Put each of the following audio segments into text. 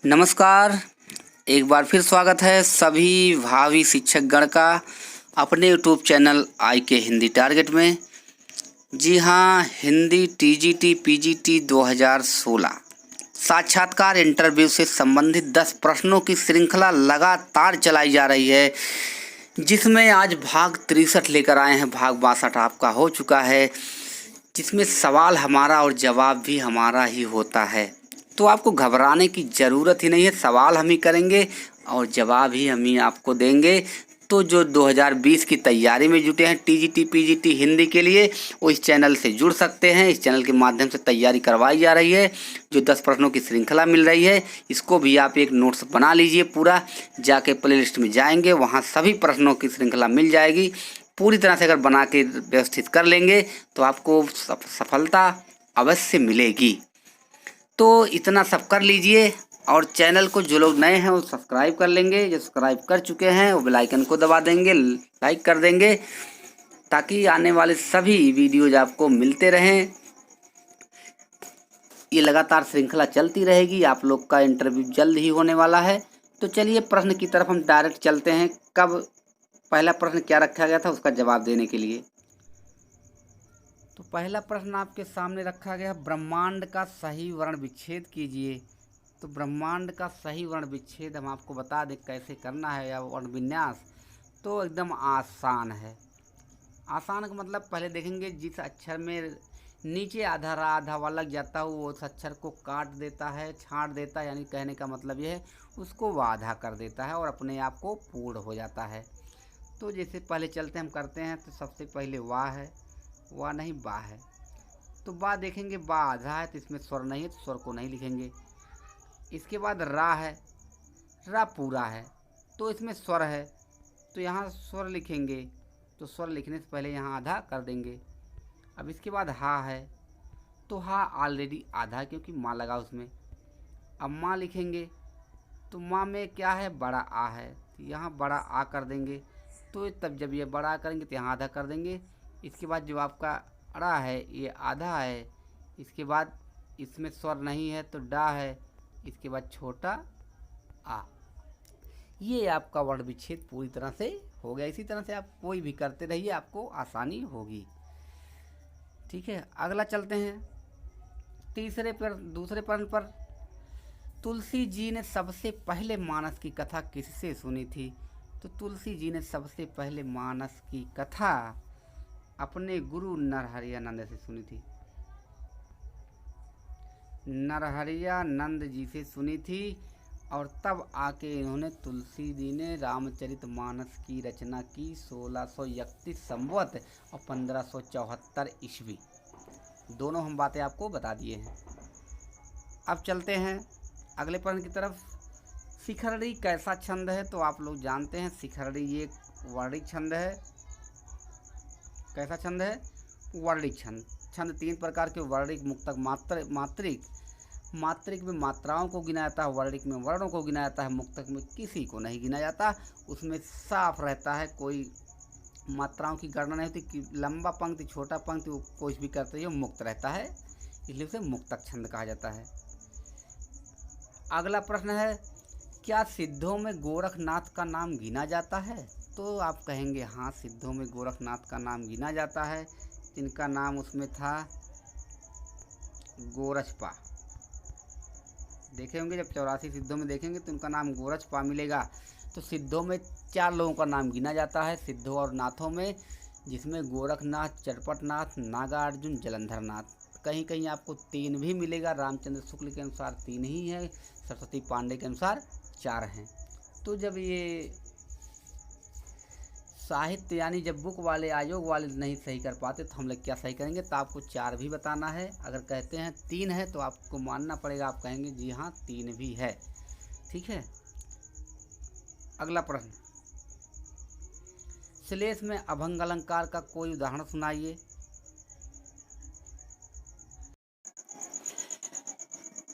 नमस्कार। एक बार फिर स्वागत है सभी भावी शिक्षक गण का अपने यूट्यूब चैनल आई के हिंदी टारगेट में। जी हाँ, हिंदी टीजीटी पीजीटी 2016 साक्षात्कार इंटरव्यू से संबंधित 10 प्रश्नों की श्रृंखला लगातार चलाई जा रही है, जिसमें आज भाग 63 लेकर आए हैं। भाग 62 आपका हो चुका है, जिसमें सवाल हमारा और जवाब भी हमारा ही होता है। तो आपको घबराने की ज़रूरत ही नहीं है। सवाल हम ही करेंगे और जवाब ही हम ही आपको देंगे। तो जो 2020 की तैयारी में जुटे हैं टीजीटी पीजीटी हिंदी के लिए, वो इस चैनल से जुड़ सकते हैं। इस चैनल के माध्यम से तैयारी करवाई जा रही है। जो 10 प्रश्नों की श्रृंखला मिल रही है, इसको भी आप एक नोट्स बना लीजिए। पूरा जाके प्लेलिस्ट में जाएंगे, वहाँ सभी प्रश्नों की श्रृंखला मिल जाएगी। पूरी तरह से अगर बना के व्यवस्थित कर लेंगे तो आपको सफलता अवश्य मिलेगी। तो इतना सब कर लीजिए और चैनल को जो लोग नए हैं वो सब्सक्राइब कर लेंगे। जो सब्सक्राइब कर चुके हैं वो बेल आइकन को दबा देंगे, लाइक कर देंगे, ताकि आने वाले सभी वीडियोज आपको मिलते रहें। ये लगातार श्रृंखला चलती रहेगी। आप लोग का इंटरव्यू जल्द ही होने वाला है। तो चलिए प्रश्न की तरफ हम डायरेक्ट चलते हैं। कब पहला प्रश्न क्या रखा गया था, उसका जवाब देने के लिए। तो पहला प्रश्न आपके सामने रखा गया, ब्रह्मांड का सही वर्ण विच्छेद कीजिए। तो ब्रह्मांड का सही वर्ण विच्छेद हम आपको बता दें कैसे करना है, या वर्ण विन्यास तो एकदम आसान है। आसान का मतलब पहले देखेंगे, जिस अक्षर में नीचे आधा आधा वा लग जाता है वो उस अक्षर को काट देता है, छांट देता है। यानी कहने का मतलब यह है उसको आधा कर देता है और अपने आप को पूर्ण हो जाता है। तो जैसे पहले चलते हम करते हैं। तो सबसे पहले वाह है, वाह नहीं बा है। तो बा देखेंगे, बा आधा है तो इसमें स्वर नहीं है, तो स्वर को नहीं लिखेंगे। इसके बाद रा है, रा पूरा है तो इसमें स्वर है, तो यहाँ स्वर लिखेंगे। तो स्वर लिखने से पहले यहाँ आधा कर देंगे। अब इसके बाद हा है, तो हा ऑलरेडी आधा क्योंकि माँ लगा उसमें। अब माँ लिखेंगे, तो माँ में क्या है, बड़ा आ है, तो यहाँ बड़ा आ कर देंगे। तो तब जब ये बड़ा करेंगे तो यहाँ आधा कर देंगे। इसके बाद जो आपका अड़ा है ये आधा है। इसके बाद इसमें स्वर नहीं है तो डा है। इसके बाद छोटा आ। ये आपका वर्ण विच्छेद पूरी तरह से हो गया। इसी तरह से आप कोई भी करते रहिए, आपको आसानी होगी। ठीक है, अगला चलते हैं दूसरे प्रश्न पर। तुलसी जी ने सबसे पहले मानस की कथा किससे सुनी थी? तो तुलसी जी ने सबसे पहले मानस की कथा अपने गुरु नरहरियानंद से सुनी थी। नरहरियानंद जी से सुनी थी और तब आके इन्होंने तुलसी जी ने रामचरितमानस की रचना की 1631 संवत और 1574 ईस्वी। दोनों हम बातें आपको बता दिए हैं। अब चलते हैं अगले प्रश्न की तरफ। शिखरड़ी कैसा छंद है? तो आप लोग जानते हैं शिखरड़ी ये वर्णिक छंद है। कैसा छंद है? वर्णिक छंद। छंद 3 प्रकार के, वर्णिक, मुक्तक, मात्रिक। मात्रिक में मात्राओं को गिना जाता है, वर्णिक में वर्णों को गिना जाता है, मुक्तक में किसी को नहीं गिना जाता। उसमें साफ रहता है, कोई मात्राओं की गणना नहीं होती कि लंबा पंक्ति छोटा पंक्ति वो कुछ भी करते हो मुक्त रहता है, इसलिए उसे मुक्तक छंद कहा जाता है। अगला प्रश्न है, क्या सिद्धों में गोरखनाथ का नाम गिना जाता है? तो आप कहेंगे हाँ, सिद्धों में गोरखनाथ का नाम गिना जाता है। जिनका नाम उसमें था गोरचपा। देखे होंगे जब 84 सिद्धों में देखेंगे तो उनका नाम गोरचपा मिलेगा। तो सिद्धों में 4 लोगों का नाम गिना जाता है सिद्धों और नाथों में, जिसमें गोरखनाथ, चरपटनाथ, नागार्जुन, जलंधरनाथ। कहीं कहीं आपको 3 भी मिलेगा। रामचंद्र शुक्ल के अनुसार 3 ही है, सरस्वती पांडे के अनुसार 4 हैं। तो जब ये साहित्य यानी जब बुक वाले, आयोग वाले नहीं सही कर पाते तो हम लोग क्या सही करेंगे? तो आपको 4 भी बताना है। अगर कहते हैं 3 है तो आपको मानना पड़ेगा, आप कहेंगे जी हाँ 3 भी है। ठीक है, अगला प्रश्न, श्लेष में अभंग अलंकार का कोई उदाहरण सुनाइए।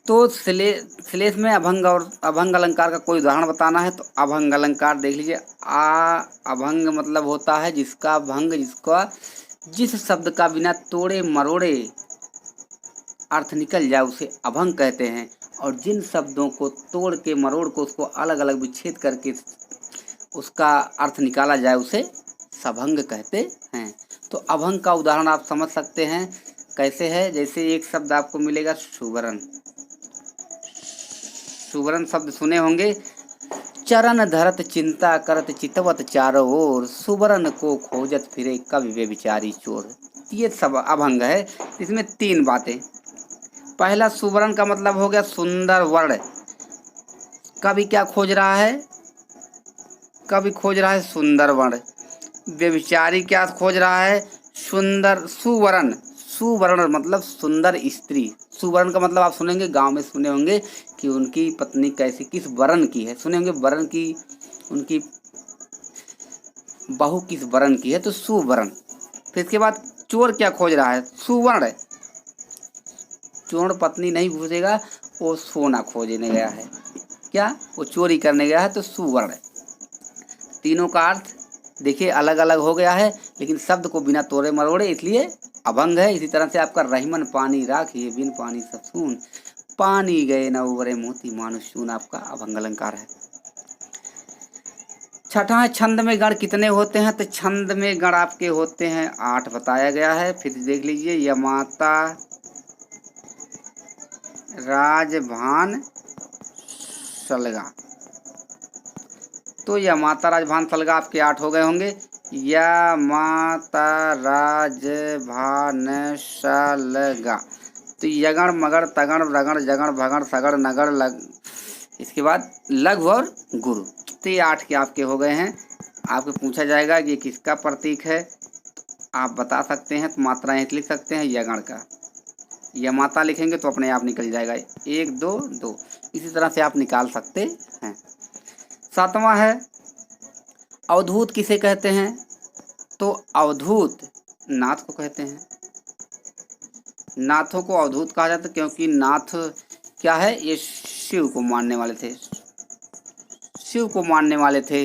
तो श्लेष में अभंग अलंकार का कोई उदाहरण बताना है। तो अभंग अलंकार देख लीजिए। अभंग मतलब होता है जिसका भंग, जिस शब्द का बिना तोड़े मरोड़े अर्थ निकल जाए उसे अभंग कहते हैं। और जिन शब्दों को तोड़ के मरोड़ को उसको अलग अलग विच्छेद करके उसका अर्थ निकाला जाए उसे सभंग कहते हैं। तो अभंग का उदाहरण आप समझ सकते हैं कैसे है। जैसे एक शब्द आपको मिलेगा सुवर्ण। सुवर्ण शब्द सुने होंगे। चरण धरत चिंता करत चितवत चारों ओर, सुवर्ण को खोजत फिरे कवि वे विचारी चोर। ये सब अभंग है। इसमें 3 बातें। पहला, सुवर्ण का मतलब हो गया सुंदर वर्ण। कवि क्या खोज रहा है? कवि खोज रहा है सुंदर वर्ण। व्यभिचारी क्या खोज रहा है? सुंदर सुवर्ण। सुवर्ण मतलब सुंदर स्त्री। सुवर्ण का मतलब आप सुनेंगे, गांव में सुने होंगे कि उनकी पत्नी कैसी किस वर्ण की है। सुने होंगे वर्ण की, उनकी बहू किस वर्ण की है, तो सुवर्ण। फिर इसके बाद चोर क्या खोज रहा है? सुवर्ण। चोर पत्नी नहीं खोजेगा, वो सोना खोजने गया है। क्या? वो चोरी करने गया है, तो सुवर्ण। तीनों का अर्थ देखिए अलग अलग हो गया है, लेकिन शब्द को बिना तोड़े मरोड़े, इसलिए अभंग है। इसी तरह से आपका रहीमन पानी राखिए बिन पानी सब सून, पानी गए न उबरे मोती मानुष चून, आपका अभंग अलंकार है। छठा है छंद में गण कितने होते हैं? तो छंद में गण आपके होते हैं 8 बताया गया है। फिर देख लीजिए, यमाता राजभान सलगा। तो यमाता राजभान सलगा आपके 8 हो गए होंगे। यमाता राजभान सलगा। तो यगण मगड़ तगण रगण जगण भगण सगड़ नगड़ लग, इसके बाद लघु और गुरु। तो ये 8 के आपके हो गए हैं। आपको पूछा जाएगा कि ये किसका प्रतीक है, आप बता सकते हैं। तो मात्राएं लिख सकते हैं यगण का। यमाता लिखेंगे तो अपने आप निकल जाएगा 1 2 2। इसी तरह से आप निकाल सकते हैं। 7वां है अवधूत किसे कहते हैं? तो अवधूत नाथ को कहते हैं। नाथों को अवधूत कहा जाता है क्योंकि नाथ क्या है? ये शिव को मानने वाले थे। शिव को मानने वाले थे,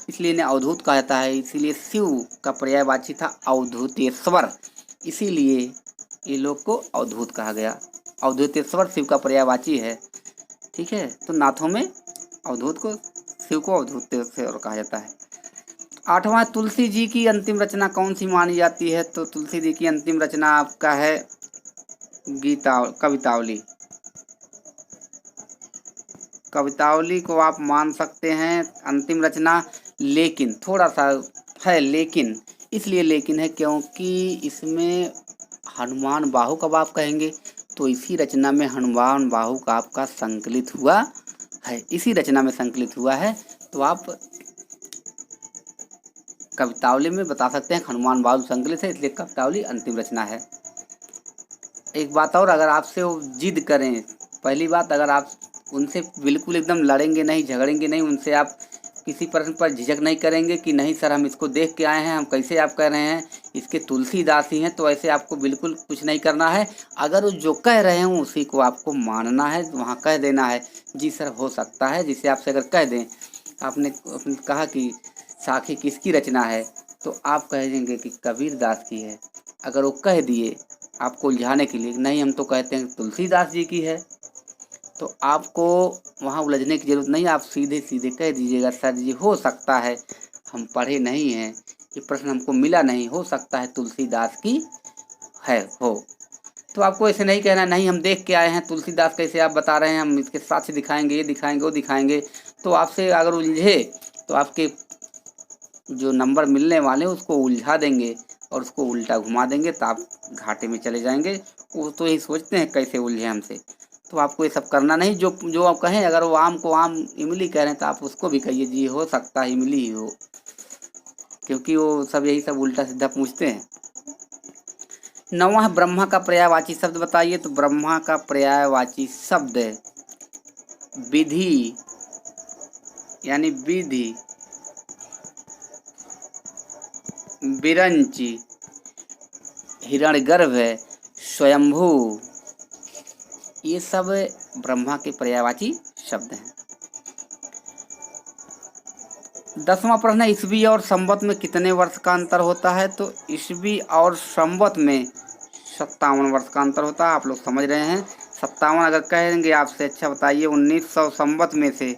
इसलिए इन्हें अवधूत कहा जाता है। इसीलिए शिव का पर्यायवाची था अवधूतेश्वर, इसीलिए ये लोग को अवधूत कहा गया। अवधूतेश्वर शिव का पर्यायवाची है। ठीक है, तो नाथों में अवधूत को, शिव को अवधूतेश्वर कहा जाता है। 8वां, तुलसी जी की अंतिम रचना कौन सी मानी जाती है? तो तुलसी जी की अंतिम रचना आपका है कवितावली। कवितावली को आप मान सकते हैं अंतिम रचना, लेकिन थोड़ा सा है लेकिन, इसलिए लेकिन है क्योंकि इसमें हनुमान बाहु कब आप कहेंगे, तो इसी रचना में हनुमान बाहु का आपका संकलित हुआ है। इसी रचना में संकलित हुआ है, तो आप कवितावली में बता सकते हैं हनुमान बाहु संकलित है, इसलिए कवितावली अंतिम रचना है। एक बात और, अगर आपसे वो जिद करें, पहली बात, अगर आप उनसे बिल्कुल एकदम लड़ेंगे नहीं, झगड़ेंगे नहीं, उनसे आप किसी प्रश्न पर झिझक नहीं करेंगे कि नहीं सर हम इसको देख के आए हैं, हम कैसे आप कह रहे हैं इसके तुलसीदास ही हैं, तो ऐसे आपको बिल्कुल कुछ नहीं करना है। अगर वो जो कह रहे हैं उसी को आपको मानना है, वहाँ कह देना है जी सर हो सकता है। जिसे आपसे अगर कह दें, आपने कहा कि साखी किसकी रचना है, तो आप कह देंगे कि कबीर दास की है। अगर वो कह दिए आपको उलझाने के लिए, नहीं हम तो कहते हैं तुलसीदास जी की है, तो आपको वहाँ उलझने की जरूरत नहीं, आप सीधे सीधे कह दीजिएगा सर जी हो सकता है, हम पढ़े नहीं हैं, ये प्रश्न हमको मिला नहीं, हो सकता है तुलसीदास की है हो। तो आपको ऐसे नहीं कहना नहीं हम देख के आए हैं तुलसीदास, कैसे आप बता रहे हैं, हम इसके साक्ष्य दिखाएंगे, ये दिखाएंगे, वो दिखाएंगे। तो आपसे अगर उलझे तो आपके जो नंबर मिलने वाले हैं उसको उलझा देंगे और उसको उल्टा घुमा देंगे, तो आप घाटे में चले जाएंगे। वो तो यही सोचते हैं कैसे उलझे हमसे, तो आपको ये सब करना नहीं। जो आप कहें, अगर वो आम को आम इमली कह रहे हैं तो आप उसको भी कहिए जी हो सकता है इमली ही हो, क्योंकि वो सब यही सब उल्टा सीधा पूछते हैं। 9वां है ब्रह्मा का पर्यायवाची शब्द बताइए। तो ब्रह्मा का पर्यायवाची शब्द विधि, यानी विधि, विरंची, हिरण्यगर्भ, स्वयंभू, ये सब ब्रह्मा के पर्यायवाची शब्द हैं। 10वां प्रश्न है ईस्वी और संवत में कितने वर्ष का अंतर होता है? तो ईस्वी और संवत में 57 वर्ष का अंतर होता है। आप लोग समझ रहे हैं 57 अगर कहेंगे आपसे, अच्छा बताइए 1900 संवत में से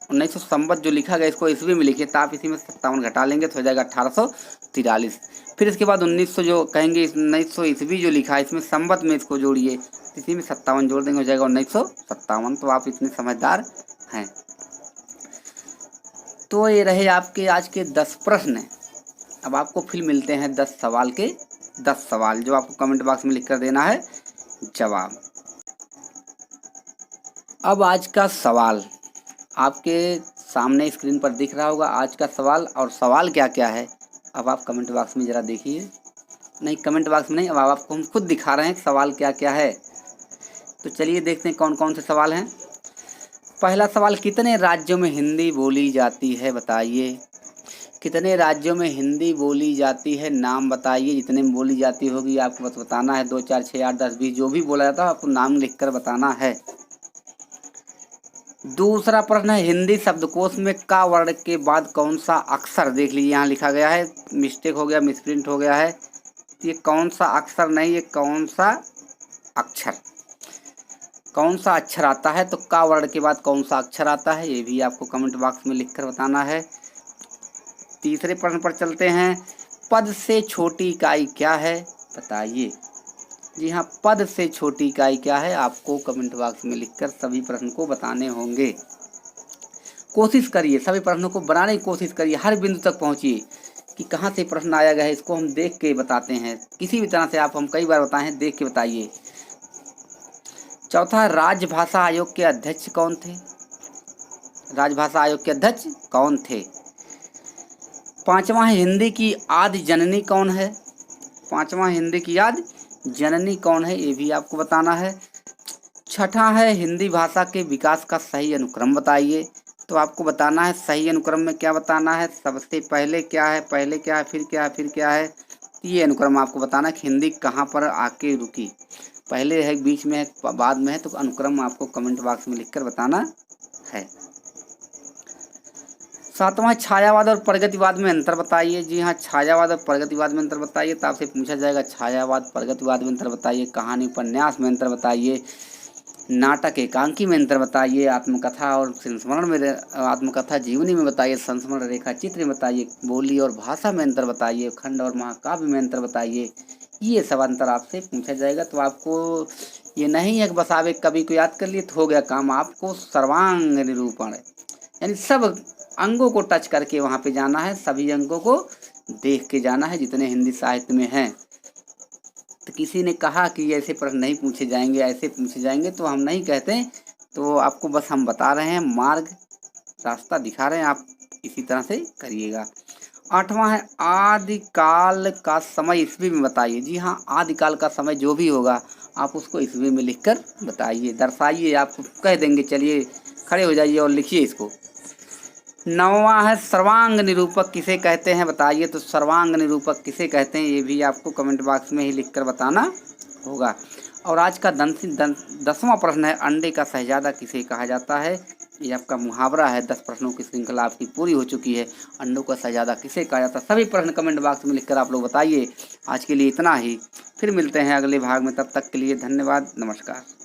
1900 संवत जो लिखा गया इसको ईस्वी में लिखिए, तो आप इसी में 57 घटा लेंगे तो हो जाएगा 1843। फिर इसके बाद 1900 जो कहेंगे 1900 ईस्वी जो लिखा है इसमें संवत में इसको जोड़िए, इसी में 57 जोड़ देंगे, हो जाएगा 1957। तो आप इतने समझदार हैं। तो ये रहे आपके आज के 10 प्रश्न। अब आपको फिर मिलते हैं 10 सवाल के 10 सवाल, जो आपको कमेंट बॉक्स में लिख कर देना है जवाब। अब आज का सवाल आपके सामने स्क्रीन पर दिख रहा होगा, आज का सवाल। और सवाल क्या क्या है अब आप कमेंट बॉक्स में ज़रा देखिए, नहीं कमेंट बॉक्स में नहीं, अब आपको हम खुद दिखा रहे हैं सवाल क्या क्या है। तो चलिए देखते हैं कौन कौन से सवाल हैं। पहला सवाल, कितने राज्यों में हिंदी बोली जाती है बताइए। कितने राज्यों में हिंदी बोली जाती है, नाम बताइए। जितने में बोली जाती होगी आपको बस बताना है, 2 4 6 8 10 20 जो भी बोला जाता है आपको नाम लिखकर बताना है। दूसरा प्रश्न है, हिंदी शब्दकोश में का वर्ण के बाद कौन सा अक्षर, देख लीजिए यहाँ लिखा गया है, मिस्टेक हो गया, मिसप्रिंट हो गया है। ये कौन सा अक्षर नहीं, ये कौन सा अक्षर, कौन सा अक्षर आता है। तो का वर्ण के बाद कौन सा अक्षर आता है ये भी आपको कमेंट बॉक्स में लिखकर बताना है। तीसरे प्रश्न पर चलते हैं, पद से छोटी इकाई क्या है बताइए। जी हाँ, पद से छोटी इकाई क्या है आपको कमेंट बॉक्स में लिखकर सभी प्रश्न को बताने होंगे। कोशिश करिए, सभी प्रश्नों को बनाने की कोशिश करिए, हर बिंदु तक पहुंचिए कि कहाँ से प्रश्न आया गया है, इसको हम देख के बताते हैं। किसी भी तरह से आप, हम कई बार बताए हैं, देख के बताइए। चौथा, राजभाषा आयोग के अध्यक्ष कौन थे। राजभाषा आयोग के अध्यक्ष कौन थे। पांचवा है, हिंदी की आदि जननी कौन है। पांचवा, हिंदी की आदि जननी कौन है ये भी आपको बताना है। छठा है, हिंदी भाषा के विकास का सही अनुक्रम बताइए। तो आपको बताना है सही अनुक्रम में क्या बताना है, सबसे पहले क्या है, पहले क्या है, फिर क्या है, फिर क्या है, ये अनुक्रम आपको बताना है कि हिंदी कहाँ पर आके रुकी, पहले है, बीच में है, बाद में है। तो अनुक्रम आपको कमेंट बॉक्स में लिखकर बताना है। सातवां, छायावाद और प्रगतिवाद में अंतर बताइए। जी हाँ, छायावाद और प्रगतिवाद में अंतर बताइए। तो आपसे पूछा जाएगा छायावाद प्रगतिवाद में अंतर बताइए, कहानी उपन्यास में अंतर बताइए, नाटक एकांकी में अंतर बताइए, आत्मकथा और संस्मरण में, आत्मकथा जीवनी में बताइए, संस्मरण रेखा चित्र में बताइए, बोली और भाषा में अंतर बताइए, खंड और महाकाव्य में अंतर बताइए। ये सब अंतर आपसे पूछा जाएगा। तो आपको ये नहीं है कि बस आप एक कवि को याद कर लिए तो हो गया काम, आपको सर्वांग निरूपण यानी सब अंगों को टच करके वहाँ पे जाना है, सभी अंगों को देख के जाना है जितने हिंदी साहित्य में हैं। तो किसी ने कहा कि ऐसे प्रश्न नहीं पूछे जाएंगे, ऐसे पूछे जाएंगे, तो हम नहीं कहते। तो आपको बस हम बता रहे हैं, मार्ग रास्ता दिखा रहे हैं, आप इसी तरह से करिएगा। आठवां है, आदिकाल का समय ईस्वी में बताइए। जी हाँ, आदिकाल का समय जो भी होगा आप उसको ईस्वी में लिखकर बताइए, दर्शाइए। आप कह देंगे, चलिए खड़े हो जाइए और लिखिए इसको। नौवां है, सर्वांग निरूपक किसे कहते हैं बताइए। तो सर्वांग निरूपक किसे कहते हैं ये भी आपको कमेंट बॉक्स में ही लिखकर बताना होगा। और आज का 10वां प्रश्न है, अंडे का शहजादा किसे कहा जाता है। ये आपका मुहावरा है। 10 प्रश्नों की श्रृंखला आपकी पूरी हो चुकी है। अंडों का शहजादा किसे कहा जाता है, सभी प्रश्न कमेंट बॉक्स में लिखकर आप लोग बताइए। आज के लिए इतना ही, फिर मिलते हैं अगले भाग में, तब तक के लिए धन्यवाद, नमस्कार।